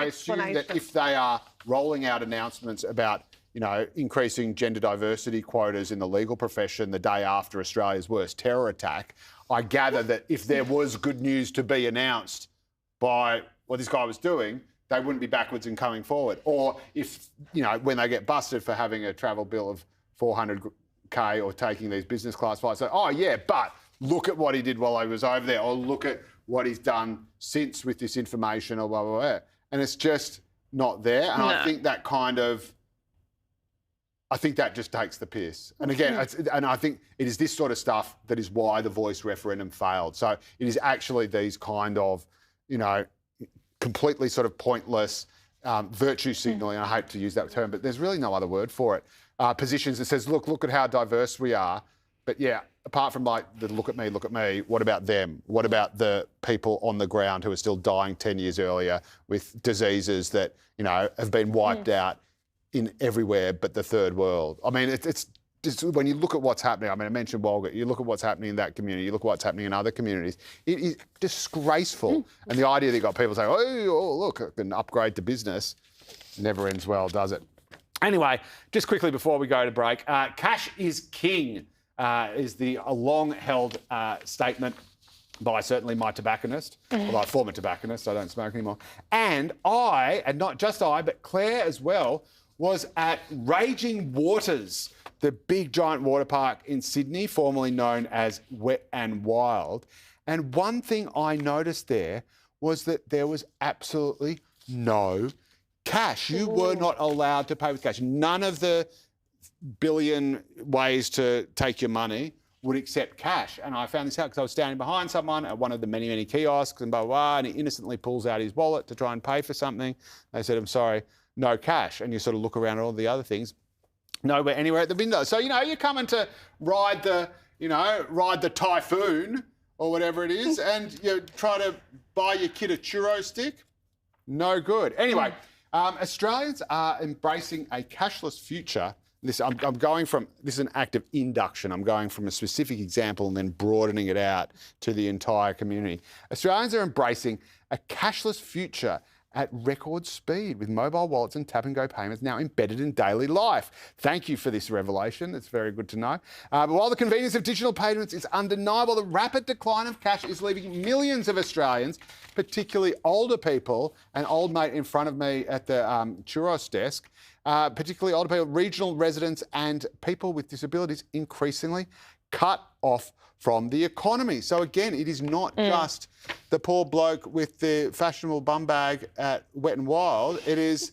I assume that if they are rolling out announcements about, increasing gender diversity quotas in the legal profession the day after Australia's worst terror attack, I gather that if there was good news to be announced by what this guy was doing, they wouldn't be backwards in coming forward. Or if, when they get busted for having a travel bill of $400K or taking these business class flights, say, oh, yeah, but look at what he did while he was over there, or look at what he's done since with this information, or blah, blah, blah. And it's just not there. And I think that just takes the piss. And again, I think it is this sort of stuff that is why the Voice referendum failed. So it is actually these kind of, completely sort of pointless virtue signalling, I hate to use that term, but there's really no other word for it, positions that says, look at how diverse we are. But yeah, apart from like the look at me, what about them? What about the people on the ground who are still dying 10 years earlier with diseases that, have been wiped out in everywhere but the third world? I mean, it's just when you look at what's happening, I mentioned Walgett, you look at what's happening in that community, you look at what's happening in other communities, it is disgraceful. And the idea that you've got people saying, oh, look, I can upgrade to business, never ends well, does it? Anyway, just quickly before we go to break, cash is king is the long-held statement by certainly my tobacconist, although a former tobacconist, I don't smoke anymore. And not just I, but Claire as well, was at Raging Waters, the big giant water park in Sydney, formerly known as Wet and Wild. And one thing I noticed there was that there was absolutely no cash. You were not allowed to pay with cash. None of the billion ways to take your money would accept cash. And I found this out because I was standing behind someone at one of the many, many kiosks and blah, blah, blah, and he innocently pulls out his wallet to try and pay for something. They said, I'm sorry, no cash. And you sort of look around at all the other things, nowhere, anywhere at the window. So, you're coming to ride the typhoon or whatever it is, and you try to buy your kid a churro stick. No good. Anyway, Australians are embracing a cashless future. This is an act of induction. I'm going from a specific example and then broadening it out to the entire community. Australians are embracing a cashless future at record speed with mobile wallets and tap-and-go payments now embedded in daily life. Thank you for this revelation. It's very good to know. But while the convenience of digital payments is undeniable, the rapid decline of cash is leaving millions of Australians, particularly older people, an old mate in front of me at the churros desk, particularly older people, regional residents and people with disabilities increasingly cut off from the economy. So again, it is not just the poor bloke with the fashionable bum bag at Wet and Wild. It is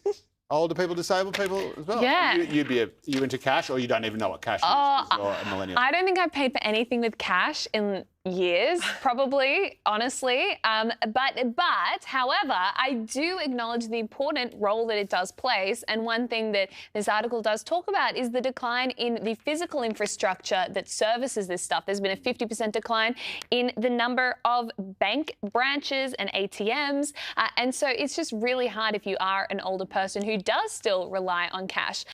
older people, disabled people as well. Yeah. You into cash, or you don't even know what cash is? 'Cause you're a millennial. I don't think I've paid for anything with cash in years, probably, honestly. But however, I do acknowledge the important role that it does play. And one thing that this article does talk about is the decline in the physical infrastructure that services this stuff. There's been a 50% decline in the number of bank branches and ATMs. And so it's just really hard if you are an older person who does still rely on cash.